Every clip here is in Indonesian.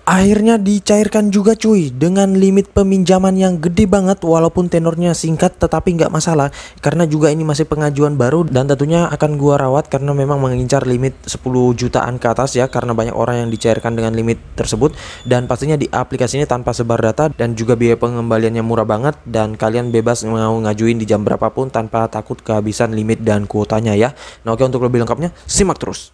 Akhirnya dicairkan juga cuy, dengan limit peminjaman yang gede banget. Walaupun tenornya singkat tetapi nggak masalah, karena juga ini masih pengajuan baru dan tentunya akan gua rawat karena memang mengincar limit 10 jutaan ke atas ya, karena banyak orang yang dicairkan dengan limit tersebut. Dan pastinya di aplikasi ini tanpa sebar data dan juga biaya pengembaliannya murah banget, dan kalian bebas mau ngajuin di jam berapapun tanpa takut kehabisan limit dan kuotanya ya. Nah oke, untuk lebih lengkapnya simak terus.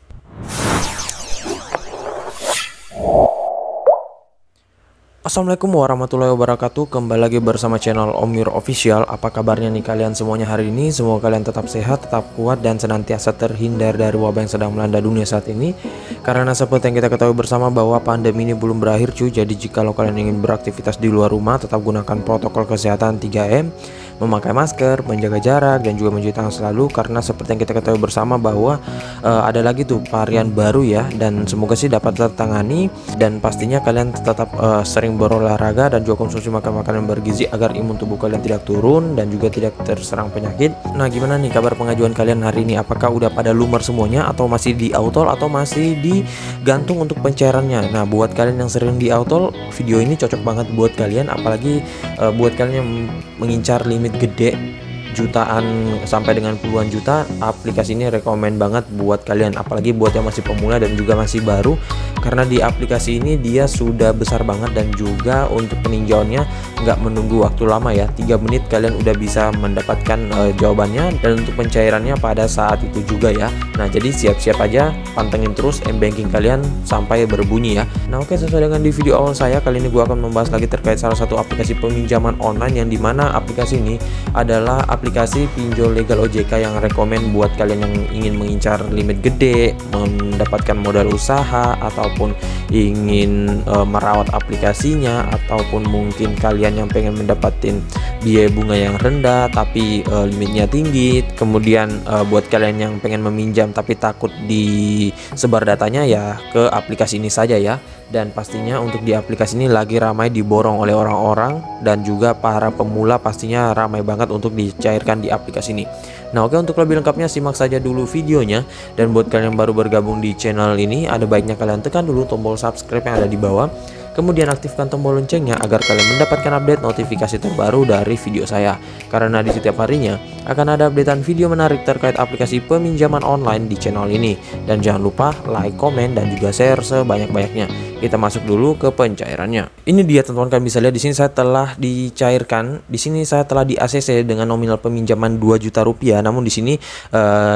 Assalamualaikum warahmatullahi wabarakatuh. Kembali lagi bersama channel Om Yur Official. Apa kabarnya nih kalian semuanya hari ini? Semoga kalian tetap sehat, tetap kuat, dan senantiasa terhindar dari wabah yang sedang melanda dunia saat ini. Karena seperti yang kita ketahui bersama bahwa pandemi ini belum berakhir cuy. Jadi jika kalian ingin beraktivitas di luar rumah, tetap gunakan protokol kesehatan 3M, memakai masker, menjaga jarak, dan juga mencuci tangan selalu. Karena seperti yang kita ketahui bersama bahwa ada lagi tuh varian baru ya, dan semoga sih dapat tertangani. Dan pastinya kalian tetap sering berolahraga dan juga konsumsi makanan bergizi agar imun tubuh kalian tidak turun dan juga tidak terserang penyakit. Nah gimana nih kabar pengajuan kalian hari ini? Apakah udah pada lumer semuanya atau masih di autol atau masih digantung untuk pencairannya? Nah buat kalian yang sering di autol, video ini cocok banget buat kalian, apalagi buat kalian yang mengincar limit gede jutaan sampai dengan puluhan juta. Aplikasi ini rekomen banget buat kalian, apalagi buat yang masih pemula dan juga masih baru, karena di aplikasi ini dia sudah besar banget dan juga untuk peninjauannya nggak menunggu waktu lama ya, 3 menit kalian udah bisa mendapatkan jawabannya, dan untuk pencairannya pada saat itu juga ya. Nah jadi siap-siap aja, pantengin terus m-banking kalian sampai berbunyi ya. Nah oke, sesuai dengan di video awal saya, kali ini gua akan membahas lagi terkait salah satu aplikasi peminjaman online, yang dimana aplikasi ini adalah aplikasi pinjol legal OJK yang rekomen buat kalian yang ingin mengincar limit gede, mendapatkan modal usaha, ataupun ingin merawat aplikasinya, ataupun mungkin kalian yang pengen mendapatkan biaya bunga yang rendah tapi limitnya tinggi. Kemudian buat kalian yang pengen meminjam tapi takut disebar datanya, ya ke aplikasi ini saja ya. Dan pastinya untuk di aplikasi ini lagi ramai diborong oleh orang-orang, dan juga para pemula pastinya ramai banget untuk dicairkan di aplikasi ini. Nah oke, untuk lebih lengkapnya simak saja dulu videonya. Dan buat kalian yang baru bergabung di channel ini, ada baiknya kalian tekan dulu tombol subscribe yang ada di bawah, kemudian aktifkan tombol loncengnya agar kalian mendapatkan update notifikasi terbaru dari video saya. Karena di setiap harinya akan ada updatean video menarik terkait aplikasi peminjaman online di channel ini. Dan jangan lupa like, komen, dan juga share sebanyak-banyaknya. Kita masuk dulu ke pencairannya. Ini dia teman-teman, kalian bisa lihat di sini saya telah dicairkan. Di sini saya telah di ACC dengan nominal peminjaman 2 juta rupiah. Namun di sini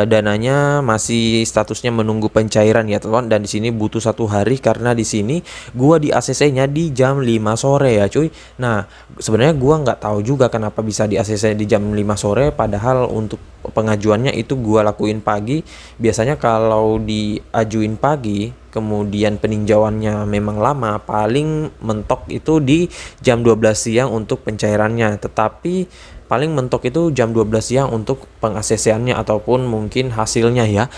dananya masih statusnya menunggu pencairan ya teman-teman. Dan di sini butuh 1 hari, karena di sini gua di ACC-nya di jam 5 sore ya cuy. Nah sebenarnya gua nggak tahu juga kenapa bisa di ACC di jam 5 sore, padahal untuk pengajuannya itu gua lakuin pagi. Biasanya kalau diajuin pagi kemudian peninjauannya memang lama, paling mentok itu di jam 12 siang untuk pencairannya, tetapi paling mentok itu jam 12 siang untuk peng-ACC-annya ataupun mungkin hasilnya ya.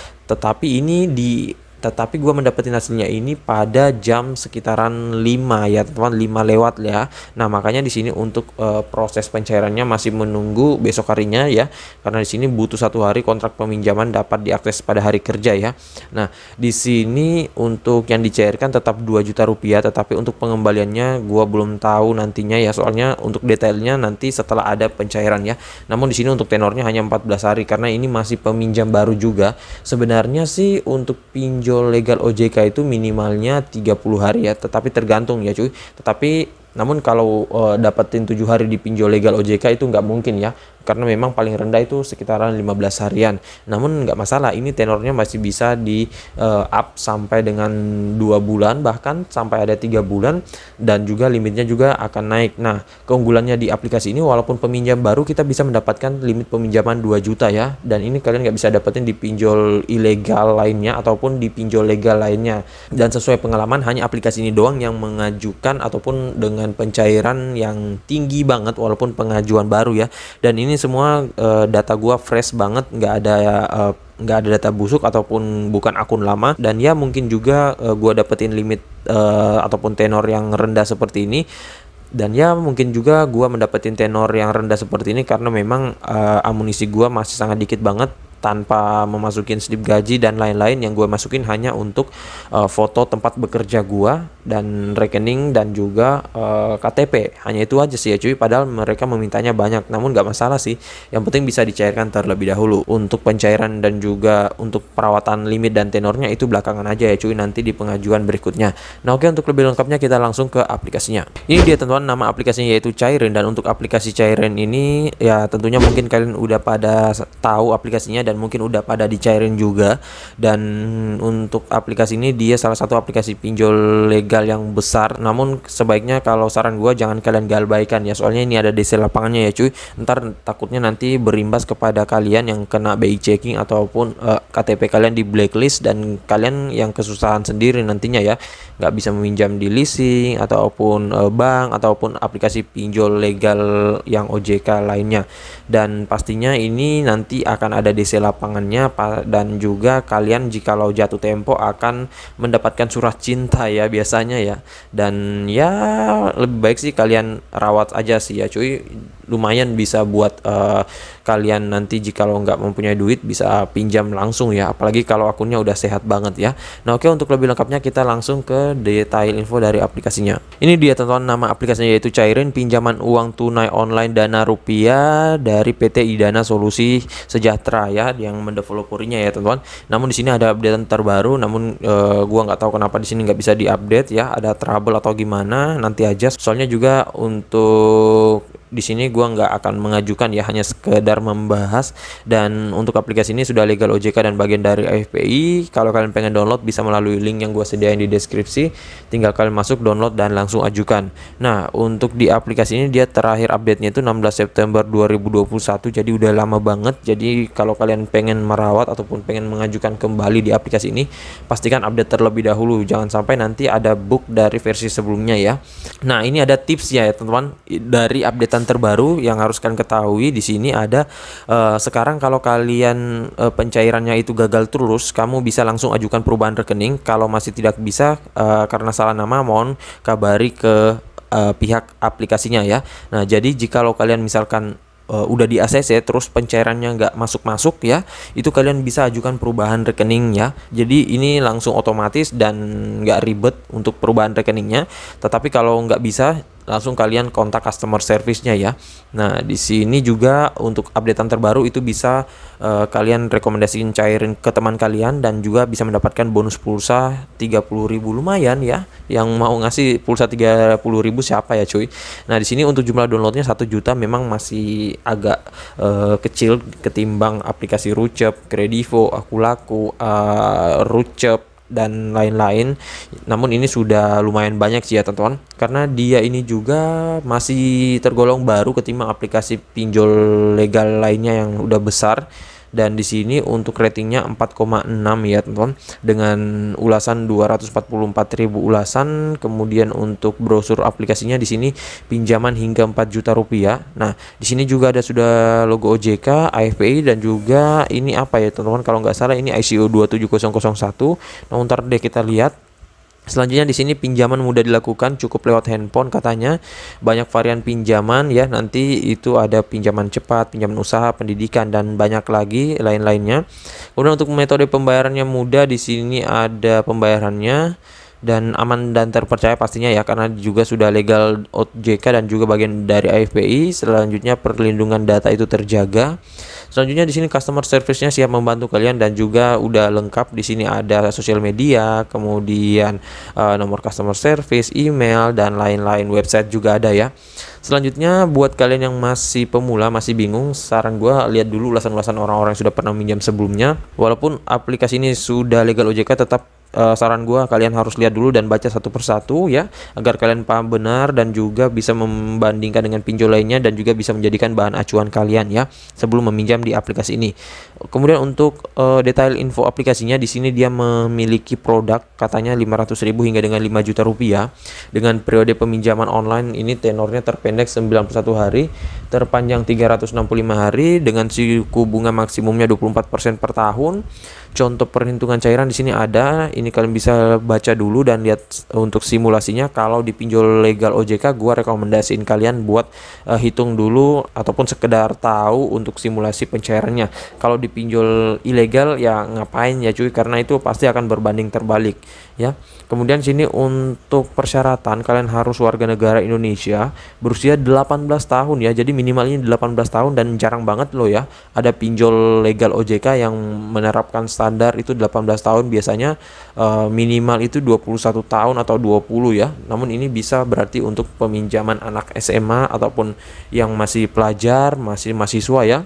Tetapi gue mendapatkan hasilnya ini pada jam sekitaran 5 ya teman-teman, 5 lewat ya. Nah makanya di sini untuk proses pencairannya masih menunggu besok harinya ya, karena di sini butuh 1 hari kontrak peminjaman dapat diakses pada hari kerja ya. Nah di sini untuk yang dicairkan tetap 2 juta rupiah, tetapi untuk pengembaliannya gue belum tahu nantinya ya, soalnya untuk detailnya nanti setelah ada pencairan ya. Namun di sini untuk tenornya hanya 14 hari, karena ini masih peminjam baru juga. Sebenarnya sih untuk pinjol legal OJK itu minimalnya 30 hari ya, tetapi tergantung ya cuy. Namun kalau dapetin 7 hari di pinjol legal OJK itu nggak mungkin ya, karena memang paling rendah itu sekitaran 15 harian. Namun nggak masalah, ini tenornya masih bisa di up sampai dengan 2 bulan, bahkan sampai ada 3 bulan, dan juga limitnya juga akan naik. Nah keunggulannya di aplikasi ini, walaupun peminjam baru kita bisa mendapatkan limit peminjaman 2 juta ya, dan ini kalian nggak bisa dapetin di pinjol ilegal lainnya ataupun di pinjol legal lainnya. Dan sesuai pengalaman, hanya aplikasi ini doang yang mengajukan ataupun dengan pencairan yang tinggi banget walaupun pengajuan baru ya. Dan ini semua data gua fresh banget, nggak ada data busuk ataupun bukan akun lama. Dan ya mungkin juga gua dapetin limit ataupun tenor yang rendah seperti ini. Dan ya mungkin juga gua mendapetin tenor yang rendah seperti ini karena memang amunisi gua masih sangat dikit banget. tanpa memasukin slip gaji dan lain-lain. Yang gue masukin hanya untuk foto tempat bekerja gue dan rekening dan juga KTP. Hanya itu aja sih ya cuy, padahal mereka memintanya banyak, namun nggak masalah sih, yang penting bisa dicairkan terlebih dahulu. Untuk pencairan dan juga untuk perawatan limit dan tenornya itu belakangan aja ya cuy, nanti di pengajuan berikutnya. Nah oke, untuk lebih lengkapnya kita langsung ke aplikasinya. Ini dia teman-teman, nama aplikasinya yaitu Cairin. Dan untuk aplikasi Cairin ini ya tentunya mungkin kalian udah pada tahu aplikasinya dan mungkin udah pada dicairin juga. Dan untuk aplikasi ini dia salah satu aplikasi pinjol legal yang besar, namun sebaiknya kalau saran gua jangan kalian galbaikan ya, soalnya ini ada DC lapangannya ya cuy. Ntar takutnya nanti berimbas kepada kalian yang kena BI checking ataupun KTP kalian di blacklist dan kalian yang kesusahan sendiri nantinya ya, nggak bisa meminjam di leasing ataupun bank ataupun aplikasi pinjol legal yang OJK lainnya. Dan pastinya ini nanti akan ada DC lapangannya, dan juga kalian jikalau jatuh tempo akan mendapatkan surat cinta ya biasanya ya. Dan ya lebih baik sih kalian rawat aja sih ya cuy, lumayan bisa buat kalian nanti jikalau nggak mempunyai duit bisa pinjam langsung ya, apalagi kalau akunnya udah sehat banget ya. Nah oke, untuk lebih lengkapnya kita langsung ke detail info dari aplikasinya. Ini dia teman-teman, nama aplikasinya yaitu Cairin, pinjaman uang tunai online dana rupiah dari PT Idana Solusi Sejahtera ya, yang mendeveloperinya ya teman-teman. Namun di sini ada update terbaru, namun gua nggak tahu kenapa di sini nggak bisa diupdate ya, ada trouble atau gimana, nanti aja. Soalnya juga untuk di sini gua nggak akan mengajukan ya, hanya sekedar membahas. Dan untuk aplikasi ini sudah legal OJK dan bagian dari AFPI. Kalau kalian pengen download bisa melalui link yang gua sediain di deskripsi, tinggal kalian masuk download dan langsung ajukan. Nah untuk di aplikasi ini dia terakhir update-nya itu 16 September 2021, jadi udah lama banget. Jadi kalau kalian pengen merawat ataupun pengen mengajukan kembali di aplikasi ini, pastikan update terlebih dahulu, jangan sampai nanti ada bug dari versi sebelumnya ya. Nah ini ada tips ya teman-teman dari update terbaru yang harus kalian ketahui. Di sini ada sekarang kalau kalian pencairannya itu gagal terus, kamu bisa langsung ajukan perubahan rekening. Kalau masih tidak bisa karena salah nama, mohon kabari ke pihak aplikasinya ya. Nah jadi jikalau kalian misalkan udah di ACC terus pencairannya nggak masuk ya, itu kalian bisa ajukan perubahan rekening ya. Jadi ini langsung otomatis dan nggak ribet untuk perubahan rekeningnya. Tetapi kalau nggak bisa, langsung kalian kontak customer service-nya ya. Nah di sini juga untuk updatean terbaru itu bisa kalian rekomendasiin Cairin ke teman kalian dan juga bisa mendapatkan bonus pulsa 30.000, lumayan ya. Yang mau ngasih pulsa 30.000 siapa ya cuy. Nah di sini untuk jumlah downloadnya 1 juta memang masih agak kecil ketimbang aplikasi Rucep, Kredivo, Akulaku, Rucep dan lain-lain. Namun ini sudah lumayan banyak sih ya teman-teman, karena dia ini juga masih tergolong baru ketimbang aplikasi pinjol legal lainnya yang udah besar. Dan di sini untuk ratingnya 4,6 ya teman-teman, dengan ulasan 244.000 ulasan. Kemudian untuk brosur aplikasinya di sini pinjaman hingga 4 juta rupiah. Nah di sini juga ada sudah logo OJK, AFPI, dan juga ini apa ya teman-teman, kalau nggak salah ini ICO 27001. Nah ntar deh kita lihat. Selanjutnya di sini pinjaman mudah dilakukan, cukup lewat handphone katanya. Banyak varian pinjaman ya, nanti itu ada pinjaman cepat, pinjaman usaha, pendidikan, dan banyak lagi lain-lainnya. Kemudian untuk metode pembayarannya mudah, di sini ada pembayarannya dan aman dan terpercaya pastinya ya, karena juga sudah legal OJK dan juga bagian dari AFPI. Selanjutnya perlindungan data itu terjaga. Selanjutnya di sini customer service-nya siap membantu kalian dan juga udah lengkap. Di sini ada sosial media, kemudian nomor customer service, email, dan lain-lain. Website juga ada ya. Selanjutnya buat kalian yang masih pemula, masih bingung, saran gue lihat dulu ulasan-ulasan orang-orang yang sudah pernah minjam sebelumnya. Walaupun aplikasi ini sudah legal OJK, tetap saran gue kalian harus lihat dulu dan baca satu persatu ya, agar kalian paham benar dan juga bisa membandingkan dengan pinjol lainnya dan juga bisa menjadikan bahan acuan kalian ya sebelum meminjam di aplikasi ini. Kemudian untuk detail info aplikasinya, di sini dia memiliki produk katanya 500.000 hingga dengan 5 juta rupiah dengan periode peminjaman online ini tenornya terpendek 91 hari, terpanjang 365 hari dengan suku bunga maksimumnya 24% per tahun. contoh perhitungan cairan di sini ada. Ini kalian bisa baca dulu dan lihat untuk simulasinya. Kalau di pinjol legal OJK, gua rekomendasiin kalian buat hitung dulu ataupun sekedar tahu untuk simulasi pencairannya. Kalau di pinjol ilegal ya ngapain ya cuy, karena itu pasti akan berbanding terbalik ya. Kemudian sini untuk persyaratan, kalian harus warga negara Indonesia berusia 18 tahun ya. Jadi minimalnya 18 tahun, dan jarang banget loh ya ada pinjol legal OJK yang menerapkan standar itu 18 tahun. Biasanya minimal itu 21 tahun atau 20 ya. Namun ini bisa berarti untuk peminjaman anak SMA ataupun yang masih pelajar, masih mahasiswa ya.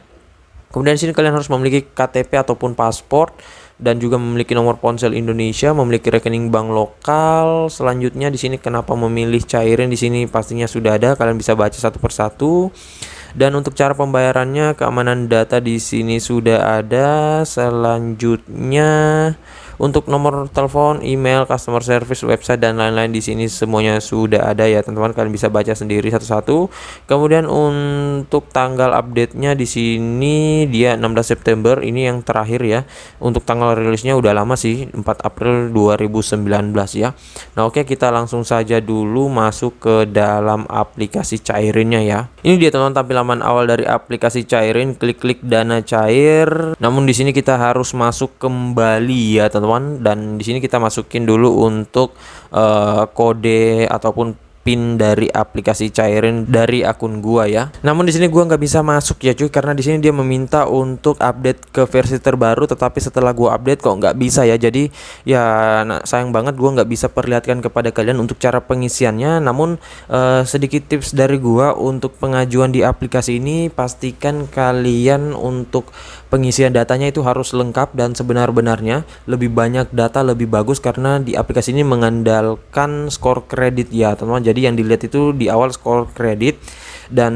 Kemudian di sini kalian harus memiliki KTP ataupun paspor dan juga memiliki nomor ponsel Indonesia, memiliki rekening bank lokal. Selanjutnya di sini kenapa memilih cairin, di sini pastinya sudah ada, kalian bisa baca satu persatu. Dan untuk cara pembayarannya, keamanan data di sini sudah ada. Selanjutnya untuk nomor telepon, email, customer service, website dan lain-lain di sini semuanya sudah ada ya teman-teman. Kalian bisa baca sendiri satu-satu. Kemudian untuk tanggal update-nya di sini dia 16 September, ini yang terakhir ya. Untuk tanggal rilisnya udah lama sih, 4 April 2019 ya. Nah, oke, kita langsung saja dulu masuk ke dalam aplikasi cairinnya ya. Ini dia teman-teman tampilan awal dari aplikasi cairin. Klik dana cair. Namun di sini kita harus masuk kembali ya teman-teman. Dan di sini kita masukin dulu untuk kode ataupun PIN dari aplikasi cairin dari akun gua ya. Namun di sini gua nggak bisa masuk ya cuy, karena di sini dia meminta untuk update ke versi terbaru, tetapi setelah gua update kok nggak bisa ya. Jadi ya sayang banget gua nggak bisa perlihatkan kepada kalian untuk cara pengisiannya. Namun sedikit tips dari gua untuk pengajuan di aplikasi ini, pastikan kalian untuk pengisian datanya itu harus lengkap dan sebenar-benarnya. Lebih banyak data lebih bagus, karena di aplikasi ini mengandalkan skor kredit ya teman-teman. Jadi yang dilihat itu di awal skor kredit, dan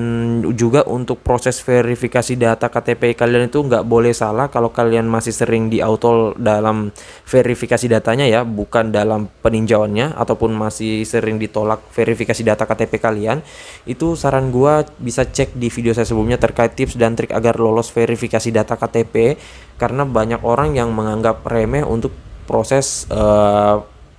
juga untuk proses verifikasi data KTP kalian itu nggak boleh salah. Kalau kalian masih sering di auto dalam verifikasi datanya ya, bukan dalam peninjauannya, ataupun masih sering ditolak verifikasi data KTP kalian, itu saran gua bisa cek di video saya sebelumnya terkait tips dan trik agar lolos verifikasi data KTP, karena banyak orang yang menganggap remeh untuk proses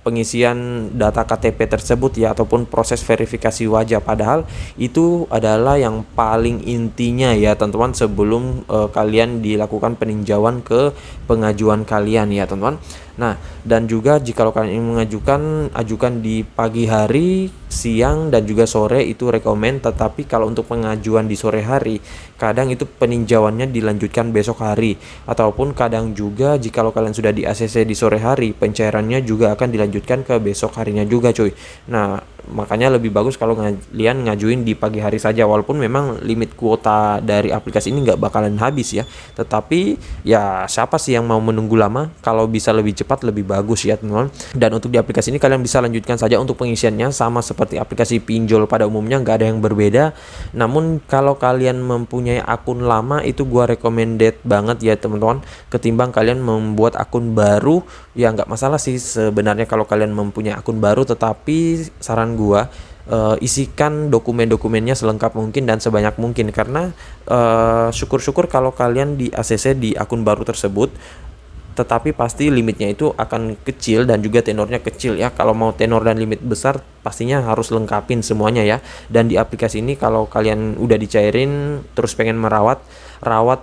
pengisian data KTP tersebut ya, ataupun proses verifikasi wajah, padahal itu adalah yang paling intinya ya teman-teman sebelum kalian dilakukan peninjauan ke pengajuan kalian ya teman-teman. Nah, dan juga jika kalian ingin mengajukan, ajukan di pagi hari, siang, dan juga sore, itu rekomen. Tetapi kalau untuk pengajuan di sore hari, kadang itu peninjauannya dilanjutkan besok hari, ataupun kadang juga jika kalian sudah di ACC di sore hari, pencairannya juga akan dilanjutkan ke besok harinya juga cuy. Nah, makanya lebih bagus kalau kalian ngajuin di pagi hari saja, walaupun memang limit kuota dari aplikasi ini nggak bakalan habis ya. Tetapi ya siapa sih yang mau menunggu lama? Kalau bisa lebih cepat lebih bagus ya teman-teman. Dan untuk di aplikasi ini kalian bisa lanjutkan saja untuk pengisiannya sama seperti aplikasi pinjol pada umumnya, nggak ada yang berbeda. Namun kalau kalian mempunyai akun lama, itu gua recommended banget ya teman-teman, ketimbang kalian membuat akun baru. Ya nggak masalah sih sebenarnya kalau kalian mempunyai akun baru, tetapi saran gua isikan dokumen-dokumennya selengkap mungkin dan sebanyak mungkin, karena syukur-syukur kalau kalian di ACC di akun baru tersebut, tetapi pasti limitnya itu akan kecil dan juga tenornya kecil ya. Kalau mau tenor dan limit besar pastinya harus lengkapin semuanya ya. Dan di aplikasi ini kalau kalian udah dicairin terus pengen rawat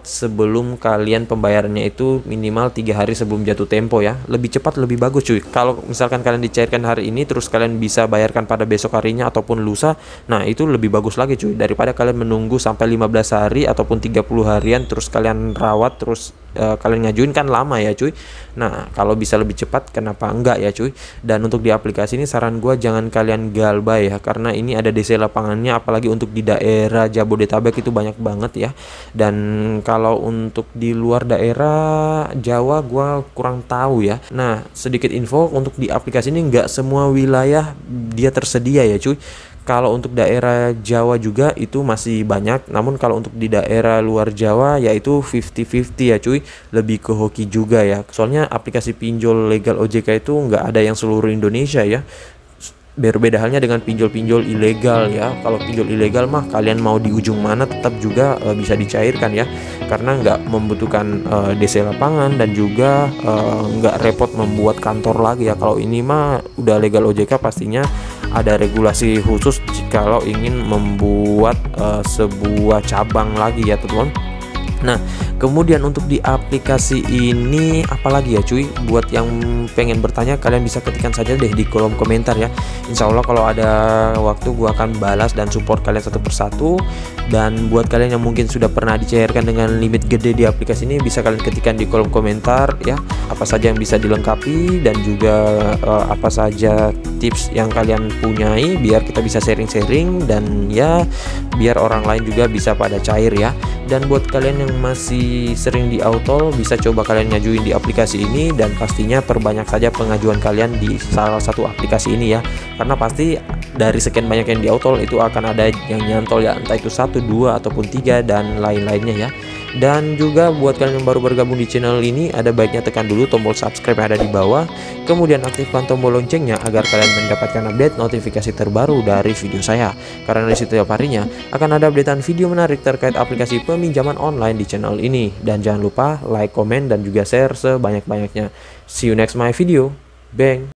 sebelum kalian pembayarannya itu minimal 3 hari sebelum jatuh tempo ya. Lebih cepat lebih bagus cuy. Kalau misalkan kalian dicairkan hari ini terus kalian bisa bayarkan pada besok harinya ataupun lusa, nah itu lebih bagus lagi cuy, daripada kalian menunggu sampai 15 hari ataupun 30 harian terus kalian rawat terus kalian ngajuin, kan lama ya cuy. Nah, kalau bisa lebih cepat kenapa enggak ya cuy. Dan untuk di aplikasi ini saran gue jangan kalian galbay ya, karena ini ada DC lapangannya, apalagi untuk di daerah Jabodetabek itu banyak banget ya. Dan kalau untuk di luar daerah Jawa gue kurang tahu ya. Nah, sedikit info untuk di aplikasi ini nggak semua wilayah dia tersedia ya cuy. Kalau untuk daerah Jawa juga itu masih banyak, namun kalau untuk di daerah luar Jawa yaitu 50-50 ya cuy, lebih ke hoki juga ya. Soalnya aplikasi pinjol legal OJK itu nggak ada yang seluruh Indonesia ya. Berbeda halnya dengan pinjol-pinjol ilegal ya. Kalau pinjol ilegal mah kalian mau di ujung mana tetap juga bisa dicairkan ya, karena nggak membutuhkan DC lapangan dan juga nggak repot membuat kantor lagi ya. Kalau ini mah udah legal OJK, pastinya ada regulasi khusus kalau ingin membuat sebuah cabang lagi ya teman-teman. Nah, kemudian untuk di aplikasi ini apalagi ya cuy, buat yang pengen bertanya kalian bisa ketikkan saja deh di kolom komentar ya. Insya Allah kalau ada waktu gua akan balas dan support kalian satu persatu. Dan buat kalian yang mungkin sudah pernah dicairkan dengan limit gede di aplikasi ini, bisa kalian ketikkan di kolom komentar ya, apa saja yang bisa dilengkapi dan juga apa saja tips yang kalian punyai, biar kita bisa sharing-sharing dan ya biar orang lain juga bisa pada cair ya. Dan buat kalian yang masih sering di autol, bisa coba kalian ngajuin di aplikasi ini, dan pastinya perbanyak saja pengajuan kalian di salah satu aplikasi ini ya, karena pasti dari sekian banyak yang di autol itu akan ada yang nyantol ya, entah itu 1, 2 ataupun 3 dan lain-lainnya ya. Dan juga buat kalian yang baru bergabung di channel ini, ada baiknya tekan dulu tombol subscribe yang ada di bawah, kemudian aktifkan tombol loncengnya agar kalian mendapatkan update notifikasi terbaru dari video saya, karena di setiap harinya akan ada updatean video menarik terkait aplikasi peminjaman online di channel ini. Dan jangan lupa like, komen, dan juga share sebanyak-banyaknya. See you next my video. Bang.